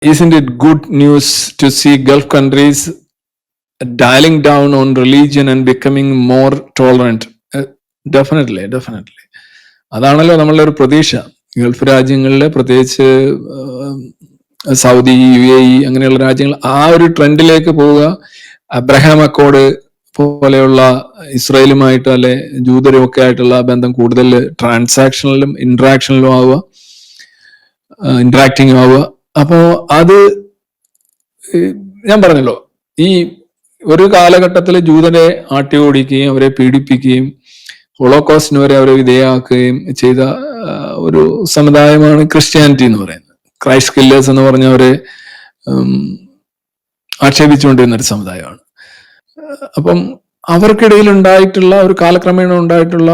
Isn't it good news to see Gulf countries dialing down on religion and becoming more tolerant? Definitely. അതാണല്ലോ നമ്മളുടെ ഒരു പ്രതീക്ഷ. Gulf രാജ്യങ്ങളിലെ പ്രത്യേകിച്ച് സൗദി, UAE അങ്ങനെയുള്ള രാജ്യങ്ങൾ ആ ഒരു ട്രെൻഡിലേക്ക് പോവുക. അബ്രഹാം അക്കോർഡ് പോലെയുള്ള ഇസ്രായേലുമായിട്ട് അല്ലെ ജൂതരും ഒക്കെ ആയിട്ടുള്ള ബന്ധം കൂടുതൽ ട്രാൻസാക്ഷനിലും ഇന്ററാക്ഷനിലും ആവുക, ഇന്ററാക്ടിങ് ആവുക. അപ്പോ അത് ഞാൻ പറഞ്ഞല്ലോ, ഈ ഒരു കാലഘട്ടത്തിൽ ജൂതരെ ആട്ടി ഓടിക്കുകയും അവരെ പീഡിപ്പിക്കുകയും ഹോളോകോസ്റ്റിന് വരെ അവരെ വിധേയമാക്കുകയും ചെയ്ത ഒരു സമുദായമാണ് ക്രിസ്ത്യാനിറ്റി എന്ന് പറയുന്നത്. ക്രൈസ്റ്റ് കില്ലേഴ്സ് എന്ന് പറഞ്ഞവരെ ആക്ഷേപിച്ചുകൊണ്ടിരുന്ന ഒരു സമുദായമാണ്. അപ്പം അവർക്കിടയിൽ ഉണ്ടായിട്ടുള്ള ഒരു കാലക്രമേണ ഉണ്ടായിട്ടുള്ള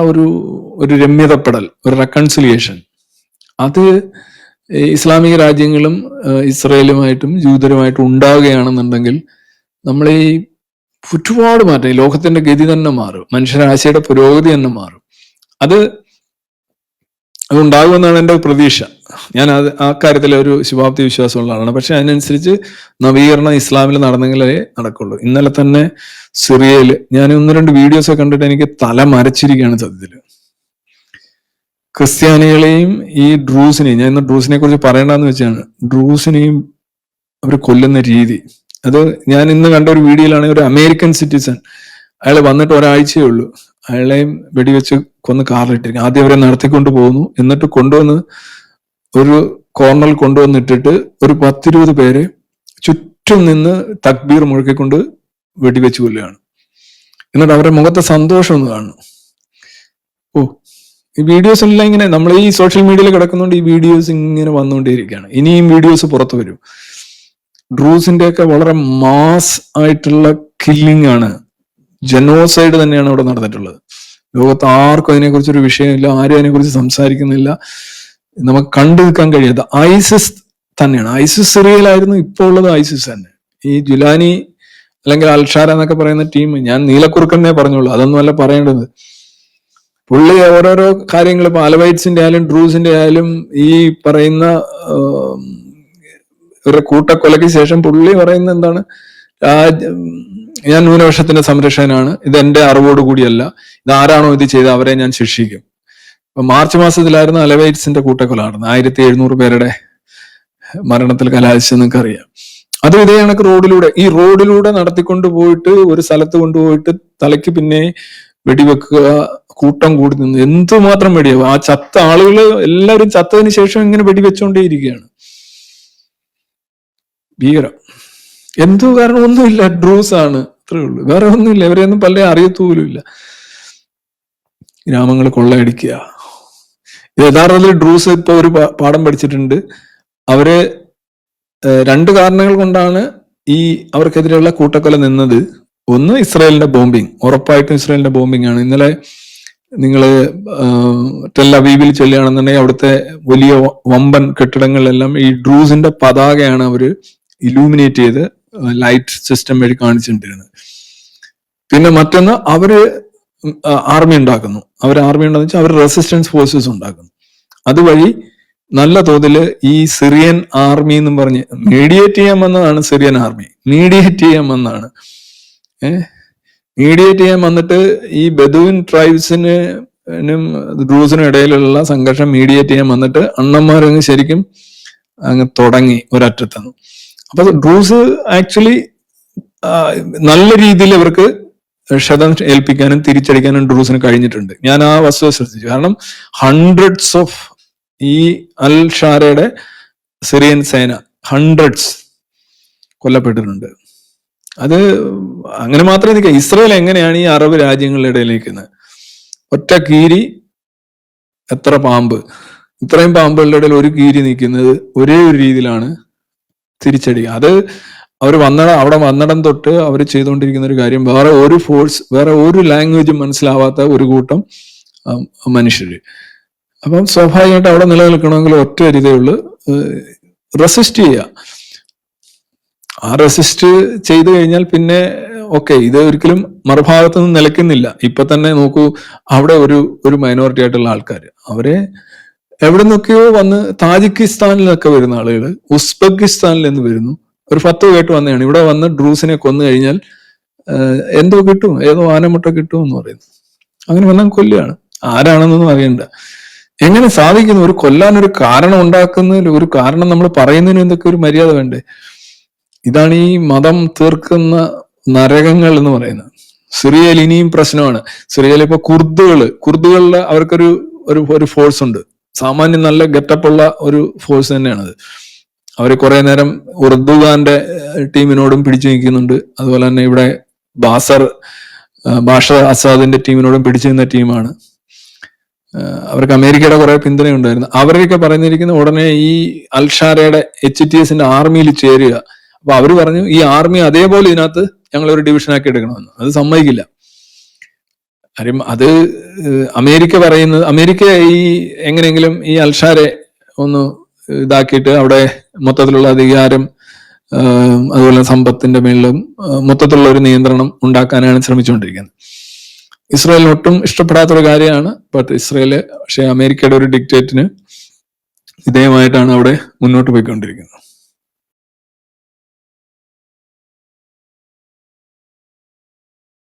ഒരു രമ്യതപ്പെടൽ, ഒരു റെക്കൺസിലിയേഷൻ, അത് ഇസ്ലാമിക രാജ്യങ്ങളും ഇസ്രായേലുമായിട്ടും ജൂതരുമായിട്ടും ഉണ്ടാവുകയാണെന്നുണ്ടെങ്കിൽ നമ്മൾ ഈ ഒരുപാട് മാറ്റം, ഈ ലോകത്തിന്റെ ഗതി തന്നെ മാറും, മനുഷ്യരാശിയുടെ പുരോഗതി തന്നെ മാറും. അതുണ്ടാകുമെന്നാണ് എൻ്റെ പ്രതീക്ഷ. ഞാൻ ആ കാര്യത്തിൽ ഒരു ശുഭാപ്തി വിശ്വാസമുള്ള ആളാണ്. പക്ഷെ അതിനനുസരിച്ച് നവീകരണം ഇസ്ലാമിൽ നടന്നെങ്കിലേ നടക്കുള്ളൂ. ഇന്നലെ തന്നെ സിറിയയിൽ ഞാൻ 1-2 വീഡിയോസ് കണ്ടിട്ട് എനിക്ക് തല മരച്ചിരിക്കുകയാണ് സത്യത്തില്. ക്രിസ്ത്യാനികളെയും ഈ ഡ്രൂസിനെയും, ഞാൻ ഇന്ന് ഡ്രൂസിനെ കുറിച്ച് പറയണ്ടെന്ന് വെച്ചാണ്, ഡ്രൂസിനെയും അവർ കൊല്ലുന്ന രീതി, അത് ഞാൻ ഇന്ന് കണ്ട ഒരു വീഡിയോയിലാണ്. ഒരു അമേരിക്കൻ സിറ്റിസൺ, അയാൾ വന്നിട്ട് ഒരാഴ്ചയേ ഉള്ളൂ, അയാളെയും വെടിവെച്ച് കൊന്ന് കാറിലിട്ടിരിക്കും. ആദ്യം അവരെ നടത്തിക്കൊണ്ട് പോകുന്നു, എന്നിട്ട് കൊണ്ടുവന്ന് ഒരു കോർണറിൽ കൊണ്ടുവന്നിട്ടിട്ട് ഒരു 10-20 പേരെ ചുറ്റും നിന്ന് തക്ബീർ മുഴക്കിക്കൊണ്ട് വെടിവെച്ച് കൊല്ലുകയാണ്. എന്നിട്ട് അവരുടെ മുഖത്തെ സന്തോഷം ഒന്ന് കാണുന്നു. ഈ വീഡിയോസ് എല്ലാം ഇങ്ങനെ നമ്മൾ ഈ സോഷ്യൽ മീഡിയയിൽ കിടക്കുന്നുണ്ട്, ഈ വീഡിയോസ് ഇങ്ങനെ വന്നുകൊണ്ടേയിരിക്കുകയാണ്. ഇനിയും വീഡിയോസ് പുറത്തു വരും. ഡ്രൂസിന്റെ ഒക്കെ വളരെ മാസ് ആയിട്ടുള്ള കില്ലിംഗ് ആണ്, ജനോസൈഡ് തന്നെയാണ് അവിടെ നടന്നിട്ടുള്ളത്. ലോകത്ത് ആർക്കും അതിനെക്കുറിച്ചൊരു വിഷയമില്ല, ആരും അതിനെക്കുറിച്ച് സംസാരിക്കുന്നില്ല, നമുക്ക് കണ്ടു നിൽക്കാൻ കഴിയാത്ത ഐസിസ് തന്നെയാണ്. ഐസിസ് സിറിയയിലായിരുന്നു, ഇപ്പോൾ ഉള്ളത് ഐസിസ് തന്നെ. ഈ ജുലാനി അല്ലെങ്കിൽ അൽഷാര എന്നൊക്കെ പറയുന്ന ടീം, ഞാൻ നീലക്കുറുക്കനെ പറഞ്ഞോളൂ, അതൊന്നും അല്ല പറയേണ്ടത്. പുള്ളി ഓരോരോ കാര്യങ്ങൾ, ഇപ്പൊ അലവൈറ്റ്സിന്റെ ആയാലും ഡ്രൂസിന്റെ ആയാലും ഈ പറയുന്ന ഒരു കൂട്ടക്കൊലയ്ക്ക് ശേഷം പുള്ളി പറയുന്ന എന്താണ്, ഞാൻ ന്യൂനപക്ഷത്തിന്റെ സംരക്ഷകനാണ്, ഇത് എന്റെ അറിവോടുകൂടിയല്ല, ഇത് ആരാണോ ഇത് ചെയ്ത് അവരെ ഞാൻ ശിക്ഷിക്കും. അപ്പൊ മാർച്ച് മാസത്തിലായിരുന്നു അലവൈറ്റ്സിന്റെ കൂട്ടക്കൊല നടന്നത്. 1700 പേരുടെ മരണത്തിൽ കലാശിച്ചെന്ന് നിങ്ങൾക്ക് അറിയാം. അത് ഇതേ കണക്ക് റോഡിലൂടെ നടത്തിക്കൊണ്ട് പോയിട്ട് ഒരു സ്ഥലത്ത് കൊണ്ടുപോയിട്ട് തലയ്ക്ക് പിന്നെ വെടിവെക്കുക, കൂട്ടം കൂടി നിന്ന് എന്തുമാത്രം വെടിയാവും. ആ ചത്ത ആളുകൾ എല്ലാവരും ചത്തതിന് ശേഷം ഇങ്ങനെ വെടിവെച്ചോണ്ടേയിരിക്കുകയാണ്. ഭീകരം. എന്തോ കാരണം ഒന്നുമില്ല, ഡ്രൂസ് ആണ്, അത്രേ ഉള്ളൂ, വേറെ ഒന്നുമില്ല. ഇവരെയൊന്നും പല അറിയത്തുപോലുമില്ല. ഗ്രാമങ്ങൾ കൊള്ളയടിക്കുക. യഥാർത്ഥത്തിൽ ഡ്രൂസ് ഇപ്പൊ ഒരു പാഠം പഠിച്ചിട്ടുണ്ട്. അവര് 2 കാരണങ്ങൾ കൊണ്ടാണ് ഈ അവർക്കെതിരെയുള്ള കൂട്ടക്കൊല നിന്നത്. ഒന്ന്, ഇസ്രായേലിന്റെ ബോംബിങ്, ഉറപ്പായിട്ടും ഇസ്രായേലിന്റെ ബോംബിങ് ആണ്. ഇന്നലെ നിങ്ങൾ ടെൽ അവീവിൽ ചെല്ലുകയാണെന്നുണ്ടെങ്കിൽ അവിടുത്തെ വലിയ വമ്പൻ കെട്ടിടങ്ങളിലെല്ലാം ഈ ഡ്രൂസിന്റെ പതാകയാണ് അവര് ഇലൂമിനേറ്റ് ചെയ്ത് ലൈറ്റ് സിസ്റ്റം വഴി കാണിച്ചിട്ടുണ്ടിരുന്നത്. പിന്നെ മറ്റൊന്ന്, അവര് ആർമി ഉണ്ടാക്കുന്നു. ഉണ്ടാകുന്ന വെച്ചാൽ അവർ റെസിസ്റ്റൻസ് ഫോഴ്സസ് ഉണ്ടാക്കുന്നു. അതുവഴി നല്ല തോതിൽ ഈ സിറിയൻ ആർമി എന്നും പറഞ്ഞ് മീഡിയേറ്റ് ചെയ്യാൻ വന്നതാണ്. സിറിയൻ ആർമി മീഡിയേറ്റ് ചെയ്യാൻ വന്നിട്ട് ഈ ബദൂൻ ട്രൈബ്സിനും ഡ്രൂസിനും ഇടയിലുള്ള സംഘർഷം മീഡിയേറ്റ് ചെയ്യാൻ വന്നിട്ട് അണ്ണന്മാരങ്ങ് ശരിക്കും അങ്ങ് തുടങ്ങി ഒരറ്റത്താണ്. അപ്പൊ ഡ്രൂസ് ആക്ച്വലി നല്ല രീതിയിൽ അവർക്ക് ക്ഷതം ഏൽപ്പിക്കാനും തിരിച്ചടിക്കാനും ഡ്രൂസിന് കഴിഞ്ഞിട്ടുണ്ട്. ഞാൻ ആ വസ്തുത ശ്രദ്ധിച്ചു. കാരണം ഹൺഡ്രഡ്സ് ഓഫ് ഈ അൽ ഷാരയുടെ സിറിയൻ സേന കൊല്ലപ്പെട്ടിട്ടുണ്ട്. അത് അങ്ങനെ മാത്രമേ നിൽക്കുക. ഇസ്രായേൽ എങ്ങനെയാണ് ഈ അറബ് രാജ്യങ്ങളുടെ ഇടയിലേക്ക് ഒറ്റ കീരി, എത്ര പാമ്പ്, ഇത്രയും പാമ്പുകളുടെ ഇടയിൽ ഒരു കീരി നിൽക്കുന്നത് ഒരേ ഒരു രീതിയിലാണ് തിരിച്ചടിക്കുക. അത് അവിടെ വന്നിടം തൊട്ട് അവർ ചെയ്തുകൊണ്ടിരിക്കുന്ന ഒരു കാര്യം, വേറെ ഒരു ലാംഗ്വേജും മനസ്സിലാവാത്ത ഒരു കൂട്ടം മനുഷ്യര്. അപ്പം സ്വാഭാവികമായിട്ട് അവിടെ നിലനിൽക്കണമെങ്കിൽ ഒറ്റ രീതിയേ ഉള്ളൂ, റെസിസ്റ്റ് ചെയ്യുക. ആ റെസിസ്റ്റ് ചെയ്തു കഴിഞ്ഞാൽ പിന്നെ ഇത് ഒരിക്കലും മറുഭാഗത്തു നിന്ന് നിലയ്ക്കുന്നില്ല. ഇപ്പൊ തന്നെ നോക്കൂ, അവിടെ ഒരു മൈനോറിറ്റി ആയിട്ടുള്ള ആൾക്കാർ, അവരെ എവിടെ നിന്നൊക്കെയോ വന്ന് താജിക്കിസ്ഥാനിൽ നിന്നൊക്കെ വരുന്ന ആളുകൾ, ഉസ്ബെക്കിസ്ഥാനിൽ നിന്ന് വരുന്നു. ഒരു ഫത്വ കേട്ട് വന്നതാണ്, ഇവിടെ വന്ന് ഡ്രൂസിനെ കൊന്നു കഴിഞ്ഞാൽ എന്തോ കിട്ടും, ഏതോ ആനമുട്ട കിട്ടും എന്ന് പറയുന്നു. അങ്ങനെ വന്നാൽ കൊല്ലുകയാണ്. ആരാണെന്നൊന്നും അറിയണ്ട. എങ്ങനെ സാധിക്കുന്നു? ഒരു കൊല്ലാൻ ഒരു കാരണം ഉണ്ടാക്കുന്നതിൽ, ഒരു കാരണം നമ്മൾ പറയുന്നതിന് എന്തൊക്കെ ഒരു മര്യാദ വേണ്ടേ? ഇതാണ് ഈ മതം തീർക്കുന്ന നരകങ്ങൾ എന്ന് പറയുന്നത്. സിറിയയിൽ ഇനിയും പ്രശ്നമാണ്. സിറിയയിൽ ഇപ്പൊ കുർദുകളിൽ അവർക്കൊരു ഒരു ഫോഴ്സ് ഉണ്ട്. സാമാന്യം നല്ല ഗെറ്റപ്പുള്ള ഒരു ഫോഴ്സ് തന്നെയാണത്. അവർ കുറെ നേരം ഉർദുഗാന്റെ ടീമിനോടും പിടിച്ചു നിൽക്കുന്നുണ്ട്. അതുപോലെ തന്നെ ഇവിടെ ബാഷർ അസാദിന്റെ ടീമിനോടും പിടിച്ചു നിന്ന ടീമാണ്. അവർക്ക് അമേരിക്കയുടെ കുറെ പിന്തുണയുണ്ടായിരുന്നു. അവരൊക്കെ പറഞ്ഞിരിക്കുന്ന ഉടനെ ഈ അൽഷാരയുടെ HTS ആർമിയിൽ ചേരുക. അപ്പൊ അവര് പറഞ്ഞു ഈ ആർമി അതേപോലെ ഇതിനകത്ത് ഞങ്ങൾ ഒരു ഡിവിഷനാക്കി എടുക്കണമെന്ന്. അത് സമ്മതിക്കില്ല. കാര്യം അത് അമേരിക്ക ഈ എങ്ങനെയെങ്കിലും ഈ അൽഷാരെ ഒന്ന് ഇതാക്കിയിട്ട് അവിടെ മൊത്തത്തിലുള്ള അധികാരം, അതുപോലെ സമ്പത്തിന്റെ മേളിലും മൊത്തത്തിലുള്ള ഒരു നിയന്ത്രണം ഉണ്ടാക്കാനാണ് ശ്രമിച്ചുകൊണ്ടിരിക്കുന്നത്. ഇസ്രായേലിന് ഒട്ടും ഇഷ്ടപ്പെടാത്തൊരു കാര്യമാണ്. പക്ഷെ അമേരിക്കയുടെ ഒരു ഡിക്റ്റേറ്റിന് വിധേയമായിട്ടാണ് അവിടെ മുന്നോട്ട് പോയിക്കൊണ്ടിരിക്കുന്നത്.